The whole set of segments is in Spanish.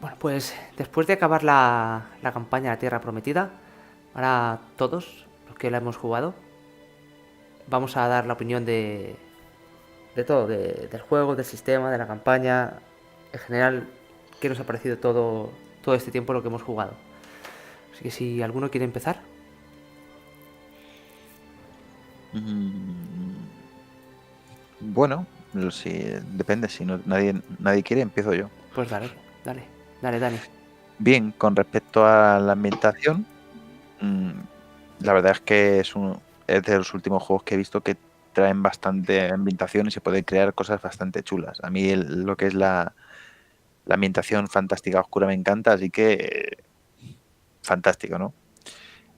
Bueno, pues después de acabar la campaña de la Tierra Prometida, ahora todos los que la hemos jugado, vamos a dar la opinión de todo, del juego, del sistema, de la campaña, en general, qué nos ha parecido todo este tiempo lo que hemos jugado. Así que si alguno quiere empezar, Mm, bueno, si, depende. Si nadie quiere, empiezo yo. pues dale, dale, dale, Dani. Bien, con respecto a la ambientación, mm, la verdad es que es de los últimos juegos que he visto que traen bastante ambientación y se pueden crear cosas bastante chulas. A mí lo que es la ambientación fantástica oscura me encanta, así que fantástico, ¿no?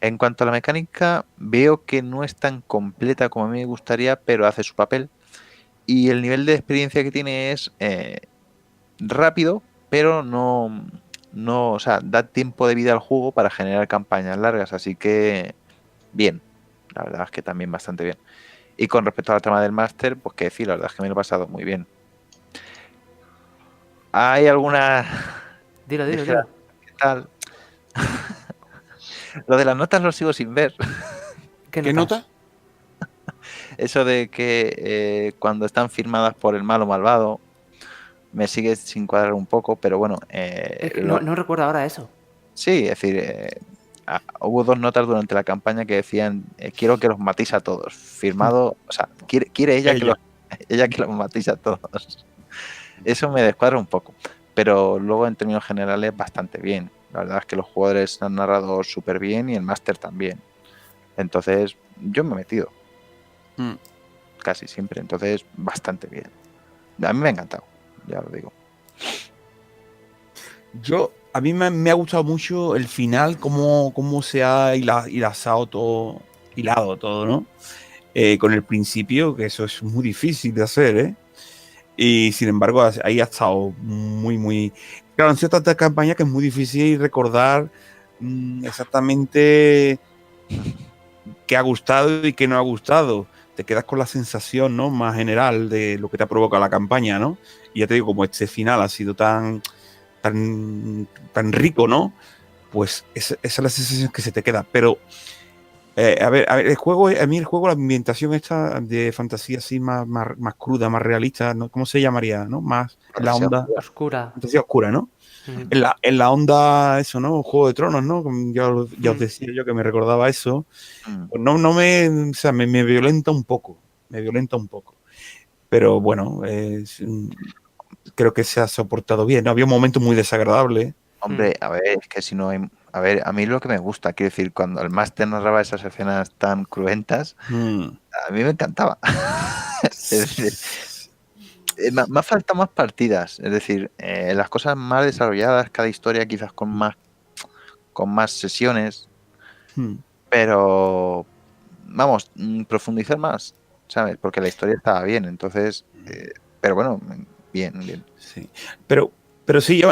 En cuanto a la mecánica, veo que no es tan completa como a mí me gustaría, pero hace su papel. Y el nivel de experiencia que tiene es rápido, pero no, o sea, da tiempo de vida al juego para generar campañas largas, así que bien, la verdad es que también bastante bien. Y con respecto a la trama del máster, pues qué decir, la verdad es que me lo he pasado muy bien. ¿Hay alguna Dilo, dilo, ligera? dilo. ¿Qué tal? Lo de las notas lo sigo sin ver. ¿Qué ¿Qué notas? nota? Eso de que cuando están firmadas por el malo malvado, me sigue sin cuadrar un poco, pero bueno, Es que no recuerdo ahora eso. sí, es decir, hubo dos notas durante la campaña que decían, quiero que los matéis a todos. Firmado, o sea, quiere ella que Ella. ella que los matéis a todos. Eso me descuadra un poco, pero luego en términos generales bastante bien. La verdad es que los jugadores han narrado súper bien y el máster también. Entonces, yo me he metido Mm. casi siempre, entonces bastante bien. A mí me ha encantado, ya lo digo. A mí me ha gustado mucho el final, cómo se ha hilado todo, ¿no? Con el principio, que eso es muy difícil de hacer, ¿eh? Y sin embargo, ahí ha estado muy. Claro, han sido tantas campañas que es muy difícil recordar exactamente qué ha gustado y qué no ha gustado. Te quedas con la sensación, ¿no? Más general de lo que te ha provocado la campaña, ¿no? Y ya te digo, como este final ha sido tan rico, ¿no? Pues esa es la sensación que se te queda. Pero, el juego, a mí el juego, la ambientación esta de fantasía así más cruda, más realista, ¿no? ¿Cómo se llamaría, no? Más en la Fantasía onda, oscura. Oscura. fantasía oscura, ¿no? Ujú. En la onda, eso, ¿no? Juego de Tronos, ¿no? Como ya os Mm. decía yo que me recordaba eso. Mm. Pues o sea, me violenta un poco, me violenta un poco. Pero bueno, creo que se ha soportado bien, ¿no? Había un momento muy desagradable. Mm. Hombre, a ver, es que si no hay... A ver, a mí lo que me gusta, quiero decir, cuando el máster narraba esas escenas tan cruentas, Mm. a mí me encantaba. Es decir, me ha faltado más partidas, es decir, las cosas más desarrolladas, cada historia quizás con más sesiones, Mm. pero vamos, profundizar más, ¿sabes? Porque la historia estaba bien, entonces, pero bueno, bien. Sí. Pero, pero sí,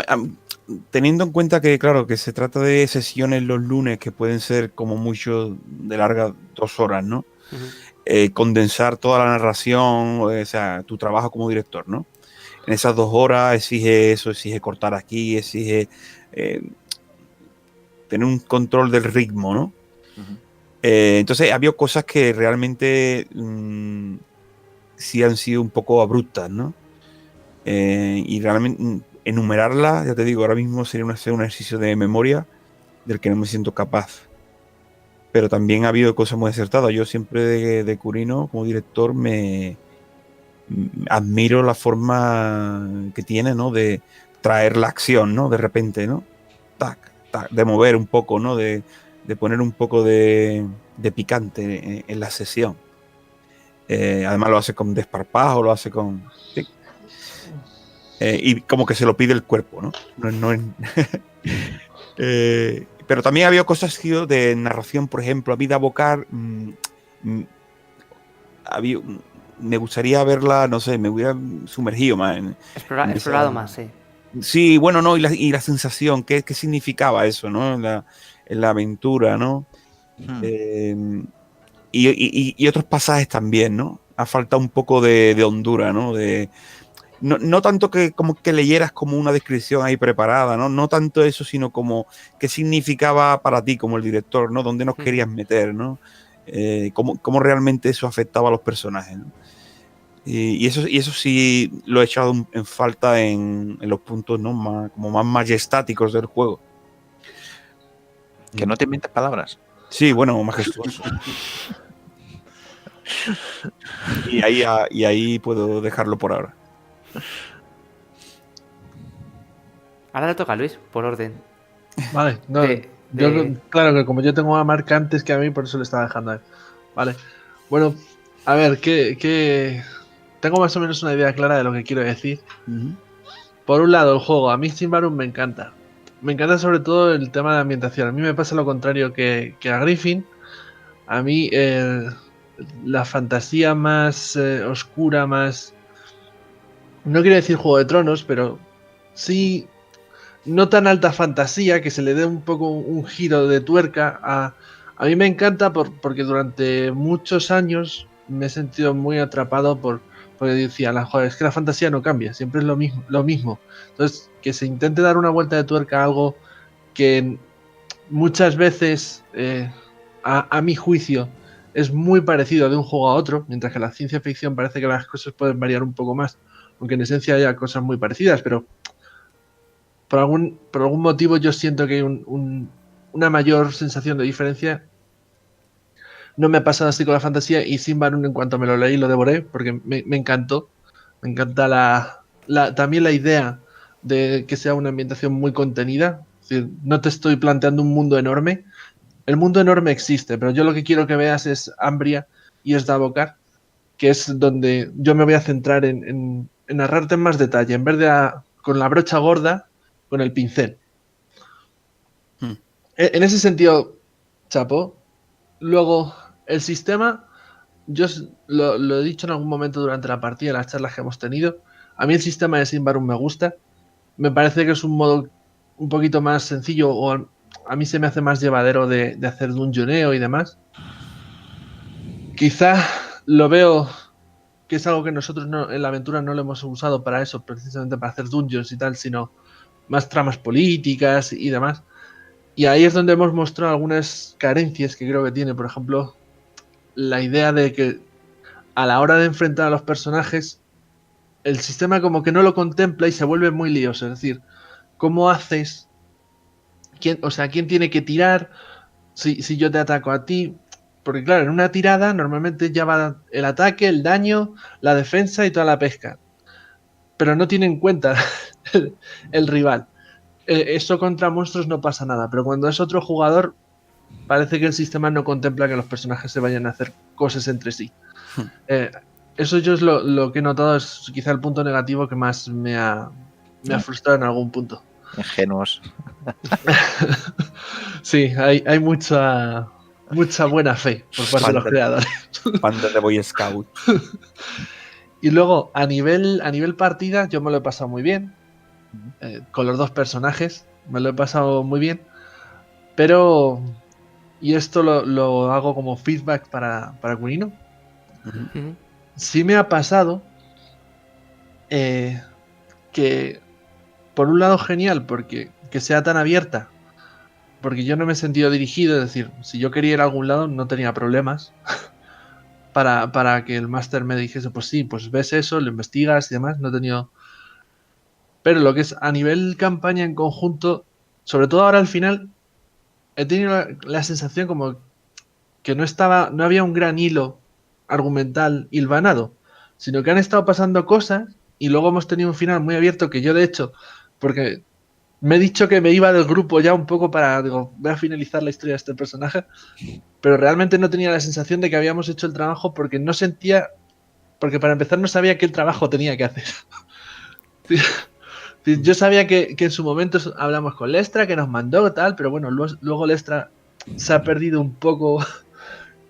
teniendo en cuenta que, claro, que se trata de sesiones los lunes que pueden ser como mucho de larga 2 horas, ¿no? Ujú. Condensar toda la narración, o sea, tu trabajo como director, ¿no? En esas 2 horas exige eso, exige cortar aquí, exige eh, tener un control del ritmo, ¿no? Ujú. Entonces, había cosas que realmente sí han sido un poco abruptas, ¿no? Y realmente enumerarla, ya te digo, ahora mismo sería un ejercicio de memoria del que no me siento capaz. Pero también ha habido cosas muy acertadas. Yo siempre de Curino, como director, admiro la forma que tiene, ¿no? De traer la acción, ¿no? De repente, ¿no? Tac, tac, de mover un poco, ¿no? De poner un poco de picante en la sesión. Además lo hace con desparpajo, lo hace con... Sí. Y como que se lo pide el cuerpo, ¿no? Pero también había cosas tío, de narración, por ejemplo, a Vida Bocar, mm, había, me gustaría verla, no sé, me hubiera sumergido más en esa... Explorado más, sí. Sí, bueno, no, y la sensación, ¿qué significaba eso, ¿no? En la aventura, ¿no? Hmm. Eh, y otros pasajes también, ¿no? Ha faltado un poco de hondura, ¿no? no tanto que como que leyeras como una descripción ahí preparada, ¿no? No tanto eso, sino como qué significaba para ti como el director, ¿no? Dónde nos querías meter, ¿no? Cómo realmente eso afectaba a los personajes, ¿no? Y eso sí lo he echado en falta en los puntos, ¿no? Como más majestáticos del juego. Que no te inventes palabras. Sí, bueno, majestuoso. Y ahí puedo dejarlo por ahora. Ahora le toca a Luis, por orden. Vale, no, claro que como yo tengo a Marc antes que a mí, por eso le estaba dejando a él. Vale, bueno, a ver, tengo más o menos una idea clara de lo que quiero decir. Por un lado, el juego, a mí Symbaroum me encanta. Me encanta sobre todo el tema de la ambientación. A mí me pasa lo contrario que a Griffin. A mí la fantasía más oscura, más... No quiero decir Juego de Tronos, pero sí... No tan alta fantasía, que se le dé un poco un giro de tuerca. A mí me encanta porque durante muchos años me he sentido muy atrapado porque decía, joder, es que la fantasía no cambia, siempre es lo mismo. Entonces, que se intente dar una vuelta de tuerca a algo que muchas veces, a mi juicio, es muy parecido de un juego a otro, mientras que la ciencia ficción parece que las cosas pueden variar un poco más, aunque en esencia haya cosas muy parecidas, pero por algún motivo yo siento que hay una mayor sensación de diferencia. No me ha pasado así con la fantasía, y Symbaroum, en cuanto me lo leí, lo devoré porque me encantó. Me encanta también la idea de que sea una ambientación muy contenida. Es decir, no te estoy planteando un mundo enorme. El mundo enorme existe, pero yo lo que quiero que veas es Ambria y es Davokar, que es donde yo me voy a centrar en narrarte en más detalle, en vez de con la brocha gorda, con el pincel. En ese sentido, chapo. Luego, el sistema, yo lo he dicho en algún momento durante la partida, en las charlas que hemos tenido, a mí el sistema de Symbaroum me gusta. Me parece que es un modo un poquito más sencillo, o a mí se me hace más llevadero de hacer dungeoneo y demás. Quizá lo veo que es algo que nosotros en la aventura no lo hemos usado para eso, precisamente para hacer dungeons y tal, sino más tramas políticas y demás. Y ahí es donde hemos mostrado algunas carencias que creo que tiene. Por ejemplo, la idea de que a la hora de enfrentar a los personajes, el sistema como que no lo contempla y se vuelve muy lioso. Es decir, ¿cómo haces? ¿Quién tiene que tirar? Si yo te ataco a ti. Porque claro, en una tirada normalmente ya va el ataque, el daño, la defensa y toda la pesca. Pero no tiene en cuenta el rival. Eso contra monstruos no pasa nada, pero cuando es otro jugador, parece que el sistema no contempla que los personajes se vayan a hacer cosas entre sí. Eso yo es lo que he notado, es quizá el punto negativo que más me ha frustrado en algún punto. Ingenuos. Sí, hay mucha buena fe por parte de los creadores. Banda de Boy Scout. Y luego, a nivel partida, yo me lo he pasado muy bien. Con los dos personajes, me lo he pasado muy bien. Pero, y esto lo hago como feedback para Kunino, sí me ha pasado que, por un lado, genial, porque que sea tan abierta, porque yo no me he sentido dirigido, es decir, si yo quería ir a algún lado no tenía problemas para que el máster me dijese, pues sí, pues ves eso, lo investigas y demás, no he tenido... Pero lo que es a nivel campaña en conjunto, sobre todo ahora al final, he tenido la sensación como que no había un gran hilo argumental hilvanado, sino que han estado pasando cosas y luego hemos tenido un final muy abierto que yo, de hecho, porque me he dicho que me iba del grupo ya un poco voy a finalizar la historia de este personaje, pero realmente no tenía la sensación de que habíamos hecho el trabajo porque para empezar no sabía qué trabajo tenía que hacer. Yo sabía que en su momento hablamos con Lestra, que nos mandó tal, pero bueno, luego Lestra se ha perdido un poco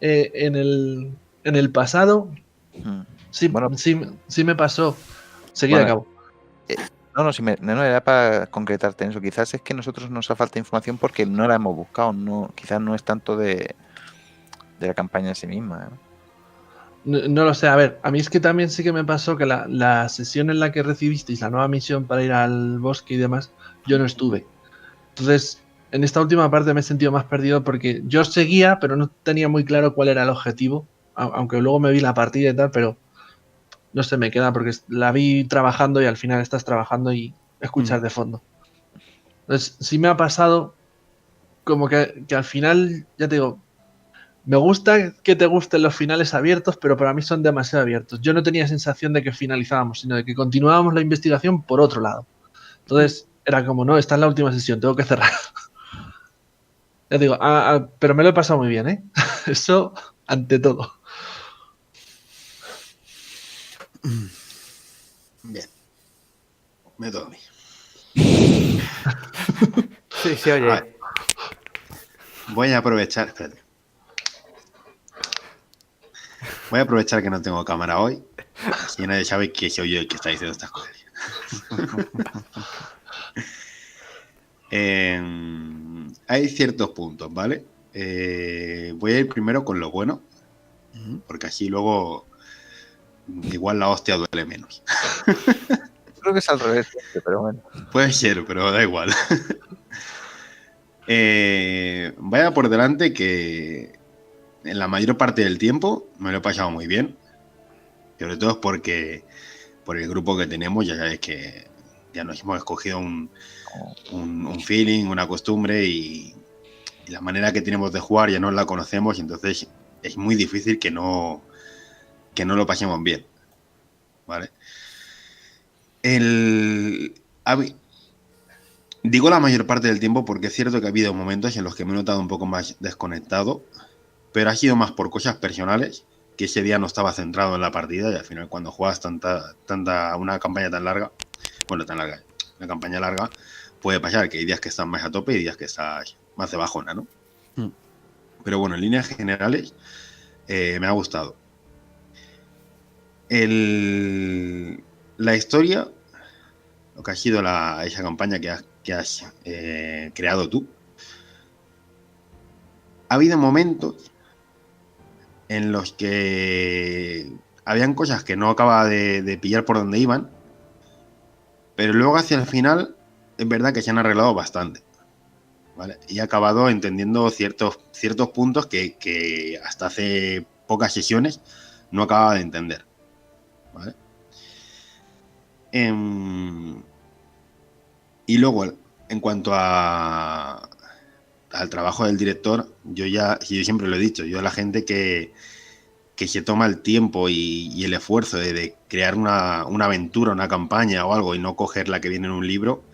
en el pasado. Sí, bueno, sí me pasó. Seguir a cabo. No era para concretarte en eso. Quizás es que a nosotros nos hace falta información porque no la hemos buscado. Quizás no es tanto de la campaña en sí misma, ¿no? No lo sé, a ver, a mí es que también sí que me pasó que la sesión en la que recibisteis la nueva misión para ir al bosque y demás, yo no estuve. Entonces, en esta última parte me he sentido más perdido porque yo seguía, pero no tenía muy claro cuál era el objetivo, aunque luego me vi la partida y tal, pero no sé, me queda porque la vi trabajando y al final estás trabajando y escuchas de fondo. Entonces, sí me ha pasado como que al final, ya te digo, me gusta que te gusten los finales abiertos, pero para mí son demasiado abiertos. Yo no tenía sensación de que finalizábamos, sino de que continuábamos la investigación por otro lado. Entonces, era como, no, esta es la última sesión, tengo que cerrar. Ya digo, pero me lo he pasado muy bien, ¿eh? Eso ante todo. Bien. Me toca a mí. Sí, oye. A ver. Voy a aprovechar. Espérate. Voy a aprovechar que no tengo cámara hoy. Así nadie sabe que soy yo el que está diciendo estas cosas. Hay ciertos puntos, ¿vale? Voy a ir primero con lo bueno. Porque así luego igual la hostia duele menos. Creo que es al revés, pero bueno. Puede ser, pero da igual. Vaya por delante que en la mayor parte del tiempo me lo he pasado muy bien. Sobre todo es porque por el grupo que tenemos, ya sabes que ya nos hemos escogido un feeling, una costumbre y la manera que tenemos de jugar ya no la conocemos, y entonces es muy difícil que no lo pasemos bien, ¿vale? Digo la mayor parte del tiempo porque es cierto que ha habido momentos en los que me he notado un poco más desconectado, pero ha sido más por cosas personales, que ese día no estaba centrado en la partida, y al final cuando juegas una campaña tan larga, una campaña larga, puede pasar que hay días que estás más a tope y días que estás más de bajona, ¿no? Pero bueno, en líneas generales me ha gustado. La historia, lo que ha sido esa campaña que has creado tú, ha habido momentos en los que habían cosas que no acababa de pillar por donde iban, pero luego hacia el final es verdad que se han arreglado bastante, ¿vale? Y he acabado entendiendo ciertos puntos que hasta hace pocas sesiones no acababa de entender, ¿vale? Y luego, en cuanto al trabajo del director, yo siempre lo he dicho, yo a la gente que se toma el tiempo y el esfuerzo de crear una aventura, una campaña o algo y no coger la que viene en un libro,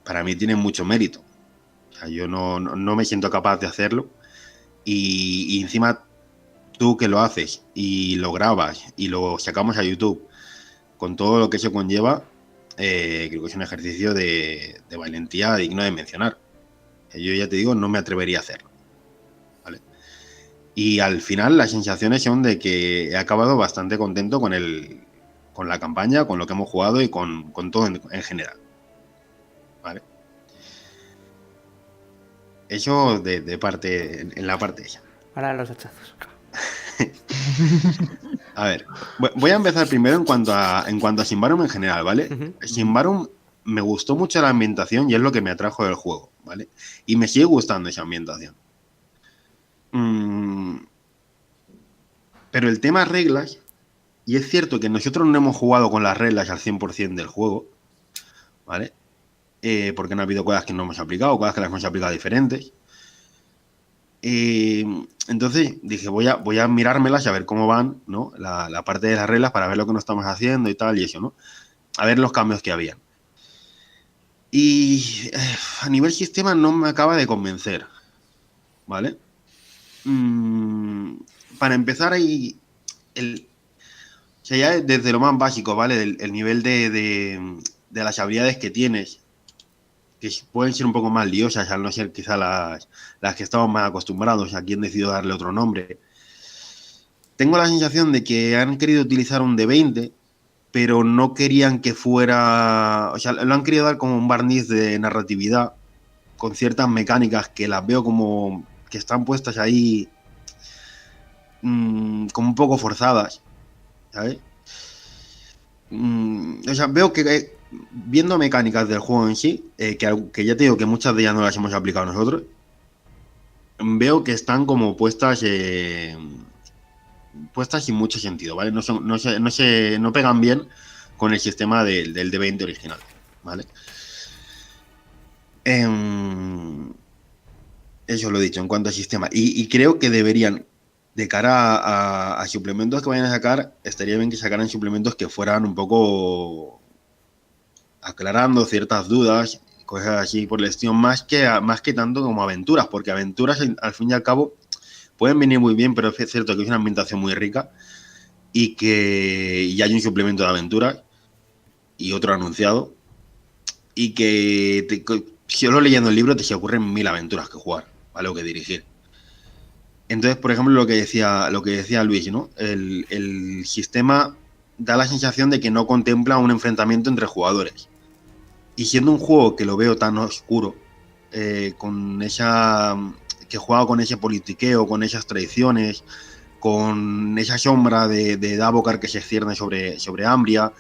para mí tiene mucho mérito. O sea, yo no me siento capaz de hacerlo, y encima tú que lo haces y lo grabas y lo sacamos a YouTube con todo lo que eso conlleva, creo que es un ejercicio de valentía digno de mencionar. Yo ya te digo, no me atrevería a hacerlo, ¿vale? Y al final las sensaciones son de que he acabado bastante contento con la campaña, con lo que hemos jugado y con todo en general, ¿vale? Eso en la parte esa. Ahora los hachazos. A ver, voy a empezar primero en cuanto a Symbaroum en general, ¿vale? Symbaroum me gustó mucho la ambientación y es lo que me atrajo del juego, ¿vale? Y me sigue gustando esa ambientación. Pero el tema reglas, y es cierto que nosotros no hemos jugado con las reglas al 100% del juego, ¿vale? Porque no ha habido cosas que no hemos aplicado, cosas que las hemos aplicado diferentes. Entonces dije, voy a mirármelas y a ver cómo van, ¿no? La parte de las reglas para ver lo que no estamos haciendo y tal y eso, ¿no? A ver los cambios que habían. Y a nivel sistema no me acaba de convencer, ¿vale? Para empezar ahí, o sea, ya desde lo más básico, ¿vale? El nivel de las habilidades que tienes, que pueden ser un poco más liosas, al no ser quizá las que estamos más acostumbrados, a quien decidió darle otro nombre. Tengo la sensación de que han querido utilizar un D20, pero no querían que fuera... O sea, lo han querido dar como un barniz de narratividad, con ciertas mecánicas que las veo como que están puestas ahí como un poco forzadas, ¿sabes? O sea, veo que viendo mecánicas del juego en sí, que ya te digo que muchas de ellas no las hemos aplicado nosotros, veo que están como puestas sin mucho sentido, ¿vale? No pegan bien con el sistema del D20 original, ¿vale? Eso lo he dicho en cuanto al sistema. Y creo que deberían, de cara a suplementos que vayan a sacar, estaría bien que sacaran suplementos que fueran un poco aclarando ciertas dudas, cosas así por el estilo, más que tanto como aventuras, porque aventuras al fin y al cabo pueden venir muy bien, pero es cierto que es una ambientación muy rica y que ya hay un suplemento de aventuras y otro anunciado y que solo leyendo el libro te se ocurren 1000 aventuras que jugar, ¿vale? O que dirigir. Entonces, por ejemplo, lo que decía Luis, ¿no? El sistema da la sensación de que no contempla un enfrentamiento entre jugadores. Y siendo un juego que lo veo tan oscuro, con esa... que juega con ese politiqueo, con esas traiciones, con esa sombra de Davokar que se cierne sobre Ambria,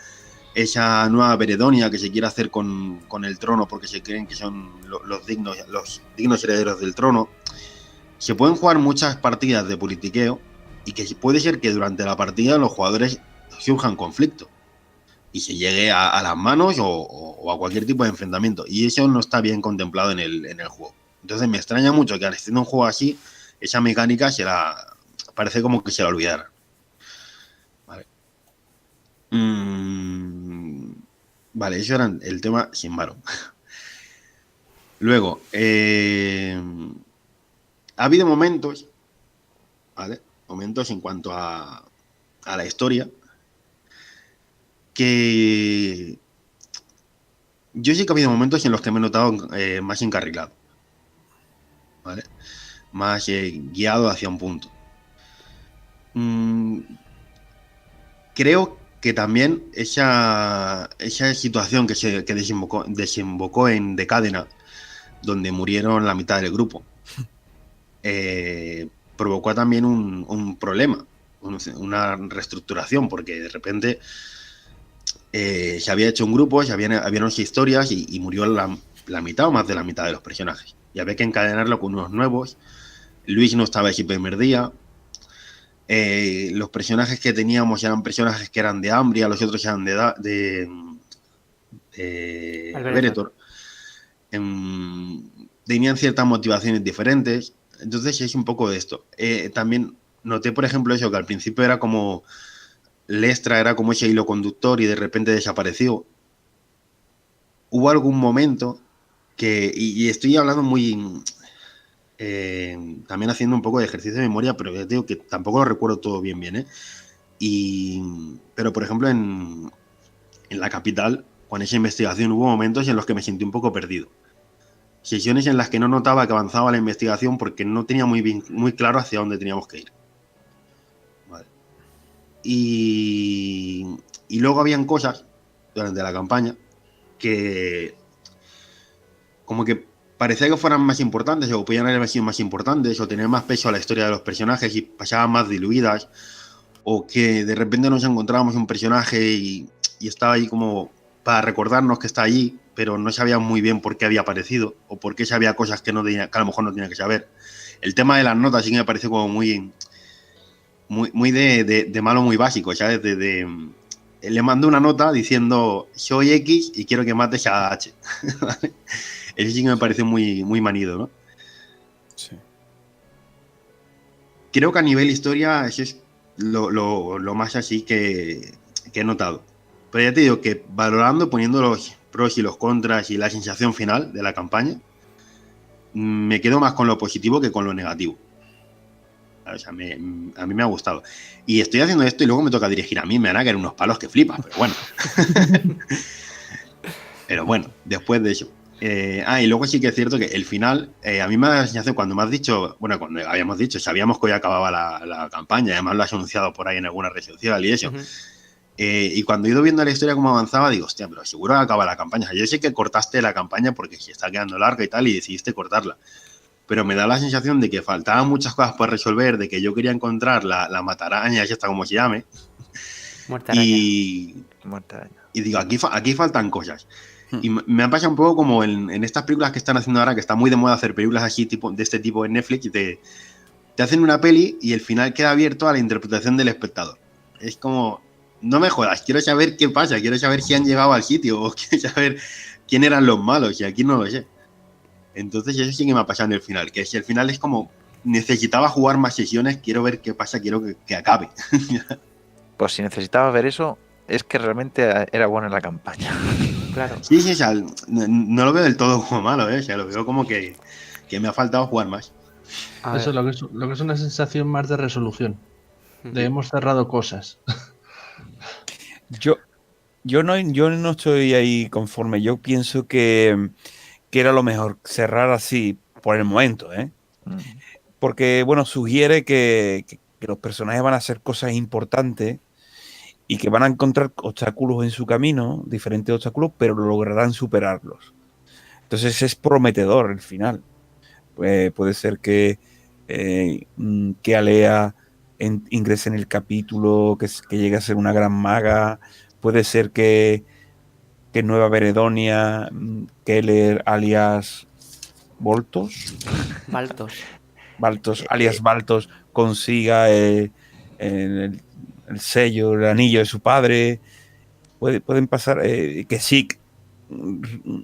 esa nueva Beredonia que se quiere hacer con el trono porque se creen que son los dignos herederos del trono. Se pueden jugar muchas partidas de politiqueo y que puede ser que durante la partida los jugadores surjan conflictos y se llegue a las manos o a cualquier tipo de enfrentamiento, y eso no está bien contemplado en el juego. Entonces me extraña mucho que al estar en un juego así, esa mecánica parece como que se la olvidaran. Vale. Vale, eso era el tema sin Baron. Luego, ha habido momentos, ¿vale? Momentos en cuanto a la historia que yo sí que ha habido momentos en los que me he notado más encarrilado, ¿vale? Más guiado hacia un punto. Creo que también esa situación que desembocó en Decadena, donde murieron la mitad del grupo, provocó también un problema, una reestructuración, porque de repente se había hecho un grupo, habían 11 historias y murió la mitad o más de la mitad de los personajes. Y había que encadenarlo con unos nuevos. Luis no estaba ese primer día. Los personajes que teníamos eran personajes que eran de Ambria, los otros eran de Veretor. Tenían ciertas motivaciones diferentes. Entonces es un poco de esto. También noté, por ejemplo, eso, que al principio era como Lestra era como ese hilo conductor y de repente desapareció. Hubo algún momento que, y estoy hablando muy también haciendo un poco de ejercicio de memoria, pero ya digo que tampoco lo recuerdo todo bien, pero por ejemplo en la capital, con esa investigación, hubo momentos en los que me sentí un poco perdido. Sesiones en las que no notaba que avanzaba la investigación porque no tenía muy claro hacia dónde teníamos que ir. Vale. Y luego habían cosas durante la campaña que como que parecía que fueran más importantes o podían haber sido más importantes o tener más peso a la historia de los personajes y pasaban más diluidas, o que de repente nos encontrábamos un personaje y estaba ahí como para recordarnos que está allí, pero no sabía muy bien por qué había aparecido o por qué sabía cosas que a lo mejor no tenía que saber. El tema de las notas sí que me pareció como muy de malo, muy básico, ¿sabes? Le mando una nota diciendo soy X y quiero que mates a H. ¿Vale? Eso sí que me parece muy manido, ¿no? Sí. Creo que a nivel historia eso es lo más así que he notado. Pero ya te digo que valorando, poniendo los pros y los contras y la sensación final de la campaña, me quedo más con lo positivo que con lo negativo. O sea, a mí me ha gustado. Y estoy haciendo esto y luego me toca dirigir a mí, me van a caer unos palos que flipas, pero bueno. Pero bueno, después de eso. Y luego sí que es cierto que el final, a mí me da la sensación, cuando me has dicho, bueno, cuando habíamos dicho, sabíamos que hoy acababa la campaña, además lo has anunciado por ahí en alguna red social y eso. Y cuando he ido viendo la historia cómo avanzaba, digo, hostia, pero seguro que acaba la campaña. O sea, yo sé que cortaste la campaña porque se está quedando larga y tal, y decidiste cortarla. pero me da la sensación de que faltaban muchas cosas por resolver, de que yo quería encontrar la mataraña, ya está como se llame. Muerta araña. Y digo, aquí faltan cosas. Y me ha pasado un poco como en estas películas que están haciendo ahora, que está muy de moda hacer películas así de este tipo en Netflix, te hacen una peli y el final queda abierto a la interpretación del espectador. Es como, no me jodas, quiero saber qué pasa, quiero saber si han llegado al sitio o quiero saber quién eran los malos y aquí no lo sé. Entonces eso sí que me ha pasado en el final, que si el final es como, necesitaba jugar más sesiones, quiero ver qué pasa, quiero que acabe. Pues si necesitaba ver eso, es que realmente era buena la campaña. Claro. Sí, o sea, no lo veo del todo como malo, o sea, lo veo como que me ha faltado jugar más. Eso es lo que es una sensación más de resolución. De hemos cerrado cosas. Yo no estoy ahí conforme. Yo pienso que era lo mejor cerrar así por el momento, ¿eh? Porque, bueno, sugiere que los personajes van a hacer cosas importantes y que van a encontrar obstáculos en su camino, diferentes obstáculos, pero lograrán superarlos. Entonces es prometedor el final. Puede ser que Alea ingrese en el capítulo, que llegue a ser una gran maga. Puede ser que Nueva Veredonia, Keller alias Baltos alias Baltos consiga el sello, el anillo de su padre. Pueden pasar que Zeke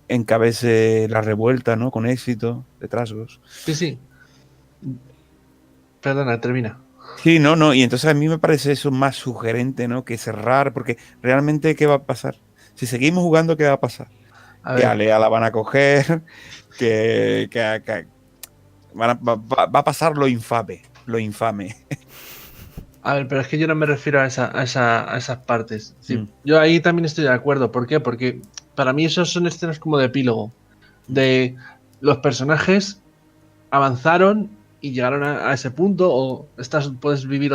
encabece la revuelta, ¿no? Con éxito de Trasgos. Sí. Perdona, termina. Sí, no, y entonces a mí me parece eso más sugerente, ¿no? Que cerrar, porque realmente, ¿qué va a pasar? Si seguimos jugando, ¿qué va a pasar? Que a Lea la van a coger, que va a pasar lo infame. A ver, pero es que yo no me refiero a esas partes. Sí, yo ahí también estoy de acuerdo. ¿Por qué? Porque para mí esos son escenas como de epílogo. De los personajes avanzaron y llegaron a ese punto, o puedes vivir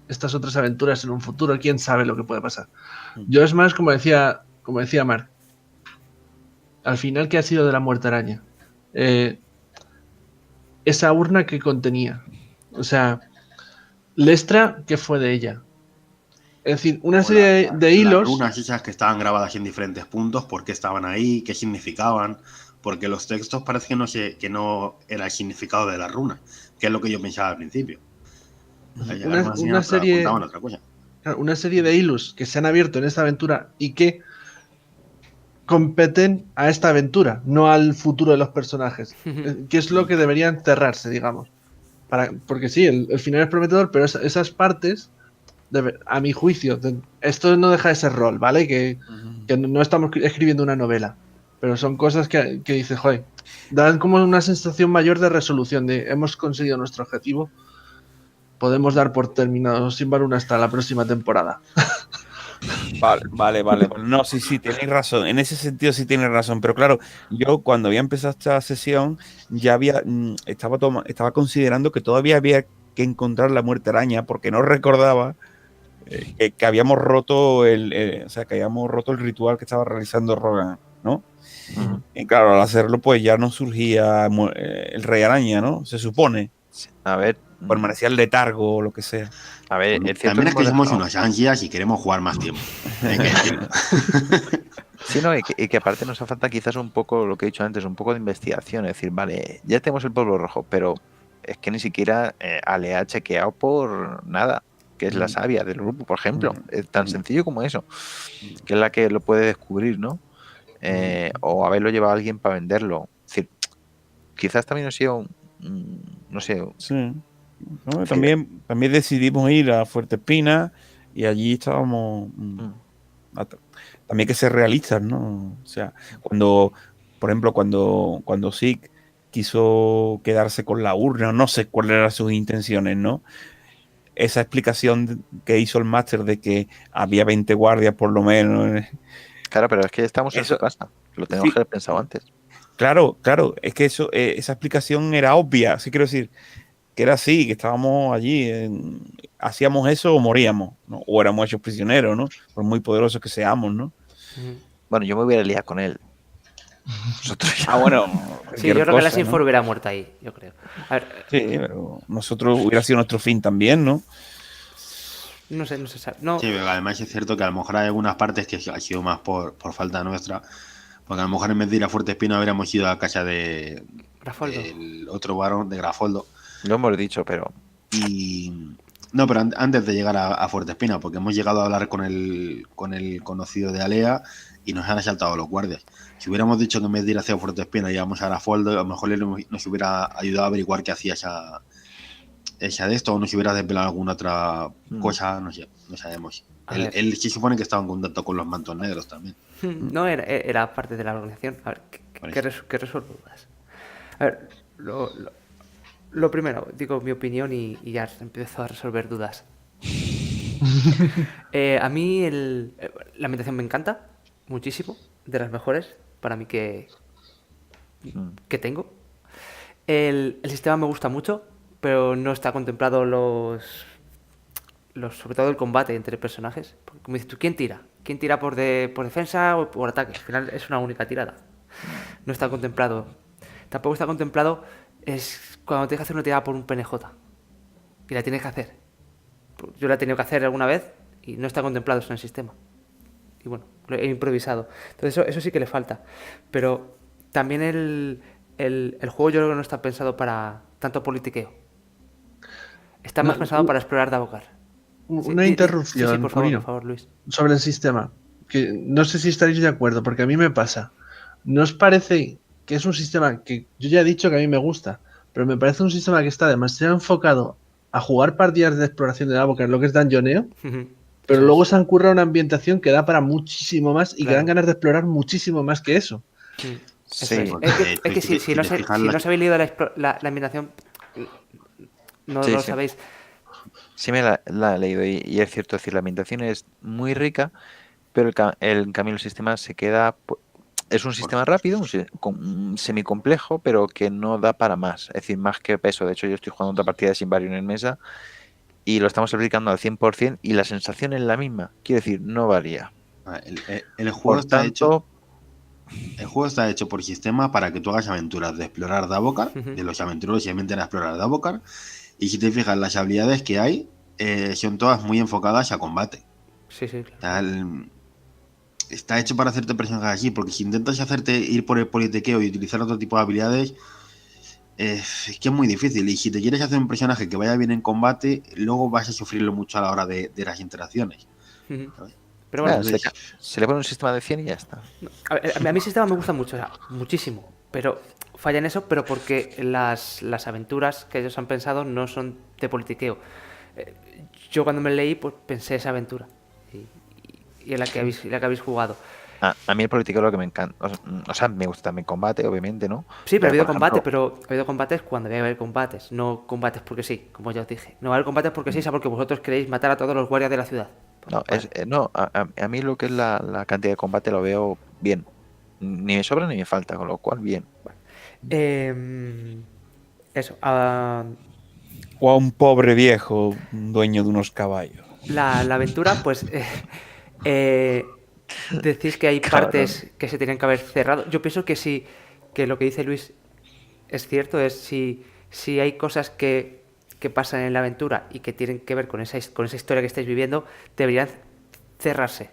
estas otras aventuras en un futuro, quién sabe lo que puede pasar. Yo es más, como decía Mark, al final, ¿qué ha sido de la muerte araña? Esa urna que contenía. O sea, Lestra, ¿qué fue de ella? Es decir, una serie de hilos. Las runas esas que estaban grabadas en diferentes puntos, ¿por qué estaban ahí? ¿Qué significaban? Porque los textos parece que no era el significado de las runas, que es lo que yo pensaba al principio. Una serie de hilos que se han abierto en esta aventura y que competen a esta aventura, no al futuro de los personajes, que es lo que deberían cerrarse, digamos. Porque sí, el final es prometedor, pero esas partes, a mi juicio, esto no deja de ser rol, ¿vale? Que no estamos escribiendo una novela, pero son cosas que dices, joder, dan como una sensación mayor de resolución, de hemos conseguido nuestro objetivo, podemos dar por terminado Sin Baruna hasta la próxima temporada. Vale. No, sí, tenéis razón. En ese sentido sí tenéis razón. Pero claro, yo cuando había empezado esta sesión ya estaba considerando que todavía había que encontrar la muerte araña porque no recordaba que habíamos roto que habíamos roto el ritual que estaba realizando Rogan, ¿no? Y claro, al hacerlo pues ya no surgía el rey araña, ¿no? Se supone. A ver. Permanecía el letargo o lo que sea. A ver, también es que somos unos ansias y queremos jugar más tiempo. Sí, no, y que aparte nos falta quizás un poco, lo que he dicho antes, un poco de investigación. Es decir, vale, ya tenemos el polvo rojo, pero es que ni siquiera le ha chequeado por nada, que es la sabia del grupo, por ejemplo. Es tan sencillo como eso, que es la que lo puede descubrir, ¿no? O haberlo llevado a alguien para venderlo. Es decir, quizás también ha sido, no sé... Sí. ¿No? También decidimos ir a Fuerte Espina y allí estábamos también hay que ser realistas, ¿no? O sea, por ejemplo, cuando Zeke quiso quedarse con la urna, no sé cuáles eran sus intenciones, ¿no? Esa explicación que hizo el máster de que había 20 guardias por lo menos. Claro, pero es que estamos en su casa, lo tenemos que haber pensado antes. Claro, es que esa explicación era obvia, sí quiero decir, que era así, que estábamos allí, hacíamos eso o moríamos, ¿no? O éramos hechos prisioneros, ¿no? Por muy poderosos que seamos, ¿no? Bueno, yo me hubiera liado con él. Nosotros ya, bueno. Sí, yo creo que la Sinfor hubiera muerto ahí, yo creo. A ver, sí, pero nosotros hubiera sido nuestro fin también, ¿no? No sé, no se sabe. No. Sí, pero además es cierto que a lo mejor hay algunas partes que ha sido más por falta nuestra. Porque a lo mejor en vez de ir a Fuerte Espino hubiéramos ido a casa de Grafoldo. El otro varón de Grafoldo. Lo hemos dicho, pero... No, pero antes de llegar a Fuerte Espina, porque hemos llegado a hablar con el conocido de Alea y nos han asaltado los guardias. Si hubiéramos dicho que en vez de ir hacia Fuerte Espina íbamos a Grafoldo, a lo mejor él nos hubiera ayudado a averiguar qué hacía esa de esto, o nos hubiera desvelado alguna otra cosa, no sé, no sabemos. Él se supone que estaba en contacto con los mantos negros también. No, era parte de la organización. A ver, ¿qué resuelvo dudas? A ver, lo primero, digo mi opinión y ya empiezo a resolver dudas. A mí la ambientación me encanta muchísimo, de las mejores para mí que tengo. El sistema me gusta mucho, pero no está contemplado sobre todo el combate entre personajes. Porque, como dices tú, ¿quién tira? ¿Quién tira por defensa o por ataque? Al final es una única tirada. No está contemplado. Tampoco está contemplado es cuando tienes que hacer una tirada por un PNJ. Y la tienes que hacer. Yo la he tenido que hacer alguna vez y no está contemplado eso en el sistema. Y bueno, lo he improvisado. Entonces eso sí que le falta. Pero también el juego yo creo que no está pensado para tanto politiqueo. Está más pensado para explorar Davocar. Una interrupción, sí, por favor, Luis. Sobre el sistema. Que no sé si estaréis de acuerdo, porque a mí me pasa. ¿No os parece que es un sistema que yo ya he dicho que a mí me gusta, pero me parece un sistema que está demasiado enfocado a jugar partidas de exploración de Davocar, lo que es dungeoneo, pero luego se han currado una ambientación que da para muchísimo más y que dan ganas de explorar muchísimo más que eso? Sí. Es que si no os habéis leído la ambientación, no lo sabéis. Sí me la he leído y es cierto, es decir, la ambientación es muy rica, pero en cambio el sistema se queda... Es un sistema rápido, semicomplejo, pero que no da para más. Es decir, más que peso. De hecho, yo estoy jugando otra partida de Simbarium en mesa y lo estamos aplicando al 100% y la sensación es la misma. Quiero decir, no varía. El juego está hecho... El juego está hecho por sistema para que tú hagas aventuras de explorar Davocar, de los aventureros y a explorar Davocar. Y si te fijas, las habilidades que hay son todas muy enfocadas a combate. Sí, claro. Está hecho para hacerte personajes así, porque si intentas hacerte ir por el politiqueo y utilizar otro tipo de habilidades, es que es muy difícil. Y si te quieres hacer un personaje que vaya bien en combate, luego vas a sufrirlo mucho a la hora de las interacciones. Pero bueno, se le pone un sistema de 100 y ya está. A mí el sistema me gusta mucho, o sea, muchísimo, pero falla en eso, pero porque las aventuras que ellos han pensado no son de politiqueo. Yo cuando me leí, pues pensé esa aventura y en la que habéis jugado. A mí el politiqueo es lo que me encanta. O sea, me gusta también combate, obviamente, ¿no? Sí, pero ha habido combate, pero ha habido combates cuando debe haber combates, no combates porque sí, como ya os dije. No va a haber combates porque sí, porque vosotros queréis matar a todos los guardias de la ciudad. No, a mí lo que es la cantidad de combate lo veo bien. Ni me sobra ni me falta, con lo cual bien. Eso. O a un pobre viejo dueño de unos caballos. La aventura, pues... decís que hay partes que se tenían que haber cerrado. Yo pienso que sí, que lo que dice Luis es cierto, es si hay cosas que pasan en la aventura y que tienen que ver con esa historia que estáis viviendo, deberían cerrarse.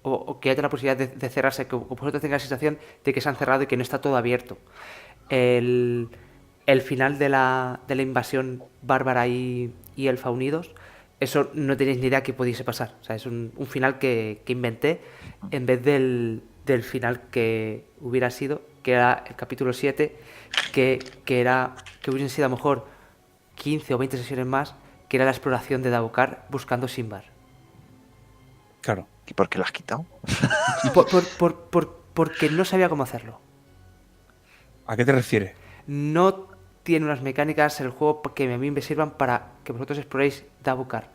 O que haya la posibilidad de cerrarse, que vosotros tengáis la sensación de que se han cerrado y que no está todo abierto. El final de la invasión bárbara y Elfa unidos, eso no tenéis ni idea que pudiese pasar. O sea, es un final que inventé en vez del final que hubiera sido, que era el capítulo 7, que hubiesen sido a lo mejor 15 o 20 sesiones más, que era la exploración de Davocar buscando Simbar. Claro. ¿Y por qué lo has quitado? Porque no sabía cómo hacerlo. ¿A qué te refieres? No tiene unas mecánicas el juego que a mí me sirvan para que vosotros exploréis Davocar.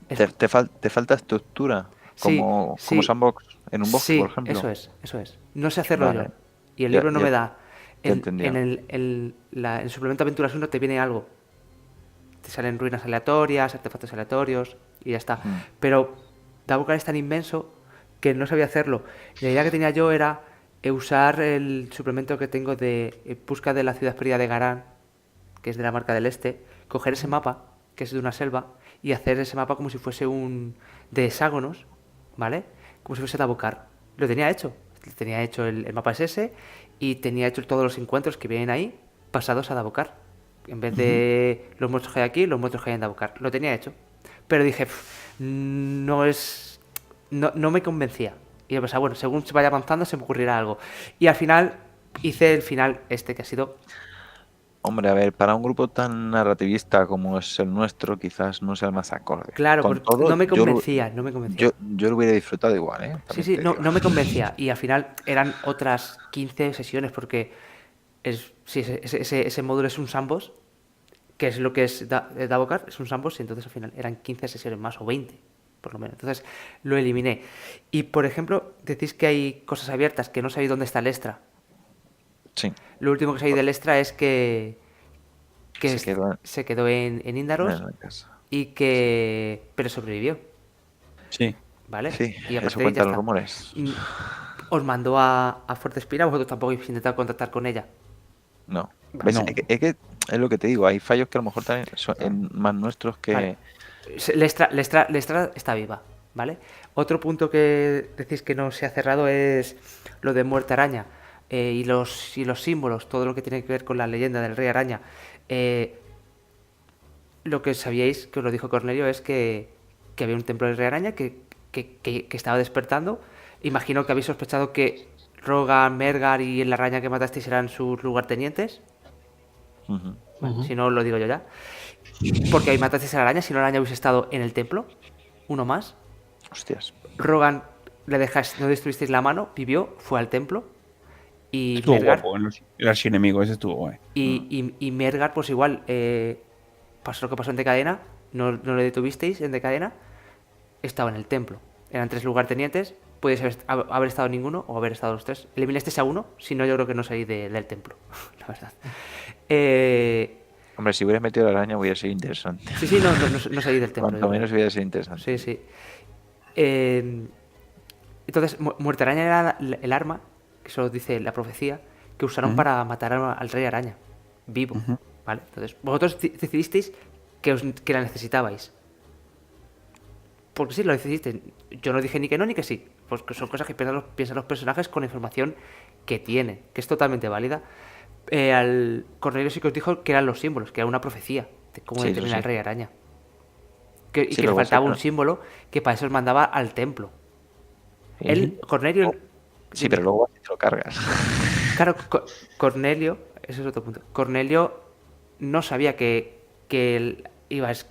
¿Te falta estructura? Como Sandbox en un box, por ejemplo. Eso es. No sé hacerlo yo. Y el libro no me da. En el suplemento Aventuras 1 te viene algo. Te salen ruinas aleatorias, artefactos aleatorios y ya está. Pero Davocar es tan inmenso que no sabía hacerlo. Y la idea que tenía yo era usar el suplemento que tengo de busca de la ciudad perdida de Garán, que es de la Marca del Este, coger ese mapa, que es de una selva, y hacer ese mapa como si fuese de hexágonos, ¿vale? Como si fuese Dabokar. Lo tenía hecho. Tenía hecho el mapa es ese y tenía hecho todos los encuentros que vienen ahí pasados a Dabokar. En vez de los monstruos que hay aquí, los monstruos que hay en Dabokar. Lo tenía hecho. Pero dije, no es... No me convencía. Y yo pensaba, bueno, según se vaya avanzando se me ocurrirá algo. Y al final hice el final que ha sido... Hombre, a ver, para un grupo tan narrativista como es el nuestro, quizás no sea el más acorde. Claro, Con todo, no me yo convencía, no me convencía. yo lo hubiera disfrutado igual, ¿eh? Sí, También sí, te no, digo. no me convencía. Y al final eran otras 15 sesiones porque sí, ese módulo es un sandbox, que es lo que es Dabokar, es un sandbox, y entonces al final eran 15 sesiones más o 20, por lo menos. Entonces lo eliminé. Y por ejemplo, decís que hay cosas abiertas, que no sabéis dónde está el extra. Sí. Lo último que sabéis del extra es que Se quedó quedó en Indaros en la casa. pero sobrevivió, Sí. ¿vale? Sí, Y a eso partir de ahí ya cuentan los está. rumores. Os mandó a Fuerte Espina, vosotros tampoco habéis intentado contactar con ella. No. Vale. ¿Ves? No. Es que es lo que te digo, hay fallos que a lo mejor también son más nuestros que... Vale. Lestra está viva, ¿vale? Otro punto que decís que no se ha cerrado es lo de Muerte Araña, y los símbolos, todo lo que tiene que ver con la leyenda del Rey Araña. Lo que sabíais, que os lo dijo Cornelio, es que había un templo del Rey Araña que estaba despertando. Imagino que habéis sospechado que Rogan, Mergar y la araña que matasteis eran sus lugartenientes. Ujú. Vale, si no, lo digo yo ya. Porque ahí matasteis a la araña, si no la araña hubiese estado en el templo. Uno más. Hostias. Rogan no destruisteis la mano, vivió, fue al templo. Y Estuvo Mergar, guapo, el archienemigo ese estuvo guay. y Mergar, pues igual, pasó lo que pasó en Decadena, no le detuvisteis en Decadena, estaba en el templo. Eran 3 lugartenientes, podéis haber estado ninguno o haber estado los 3. Eliminasteis a uno, si no, yo creo que no salí del templo, la verdad. Hombre, si hubieras metido la araña hubiera sido interesante. Sí, no salí del templo. Cuanto menos hubiera sido interesante. Sí. Entonces, Muerte Araña era el arma, que eso dice la profecía, que usaron para matar al Rey Araña, vivo. ¿Vale? Entonces, vosotros decidisteis que la necesitabais. Porque sí, lo decidisteis. Yo no dije ni que no ni que sí. Pues que son cosas que piensan los personajes con la información que tienen, que es totalmente válida. Al Cornelio sí que os dijo que eran los símbolos, que era una profecía de cómo Sí, determina sí. el Rey Araña. Y Sí, que le luego faltaba sí, un símbolo que para eso os mandaba al templo. Sí. Él, Cornelio. Sí, pero luego te lo cargas. Claro, Cornelio, ese es otro punto. Cornelio no sabía que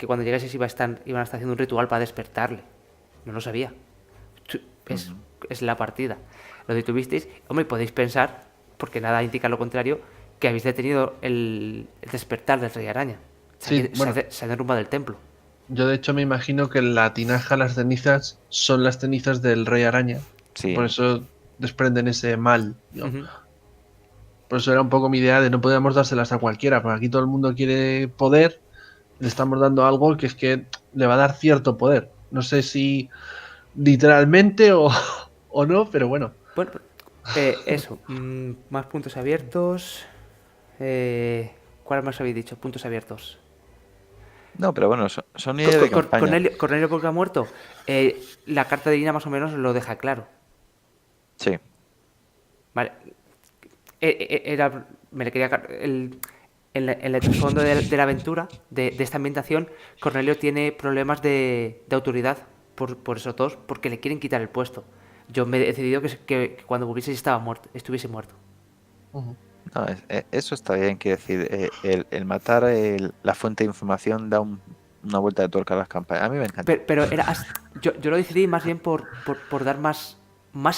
cuando llegaseis iban a estar haciendo un ritual para despertarle. No lo sabía. Es la partida. Lo detuvisteis. Hombre, podéis pensar, porque nada indica lo contrario, que habéis detenido el despertar del Rey Araña. Sí, bueno. Se ha derrumbado del templo. Yo de hecho me imagino que la tinaja, las cenizas, son las cenizas del Rey Araña. Sí. Por eso desprenden ese mal, ¿no? Ujú. Por eso era un poco mi idea de no podíamos dárselas a cualquiera, porque aquí todo el mundo quiere poder, le estamos dando algo que es que le va a dar cierto poder. No sé si literalmente o no, pero bueno. Bueno, eso. Más puntos abiertos. ¿Cuál más habéis dicho? Puntos abiertos. No, pero bueno, son ideas de campaña. Cornelio porque ha muerto. La carta divina más o menos lo deja claro. Sí. Vale. Me le quería. En el trasfondo de la aventura, de esta ambientación, Cornelio tiene problemas de autoridad por esos dos, porque le quieren quitar el puesto. Yo me he decidido que cuando estuviese muerto. No, eso está bien, quiero decir, el matar la fuente de información da una vuelta de tuerca a las campañas. A mí me encanta. Pero yo lo decidí más bien por dar más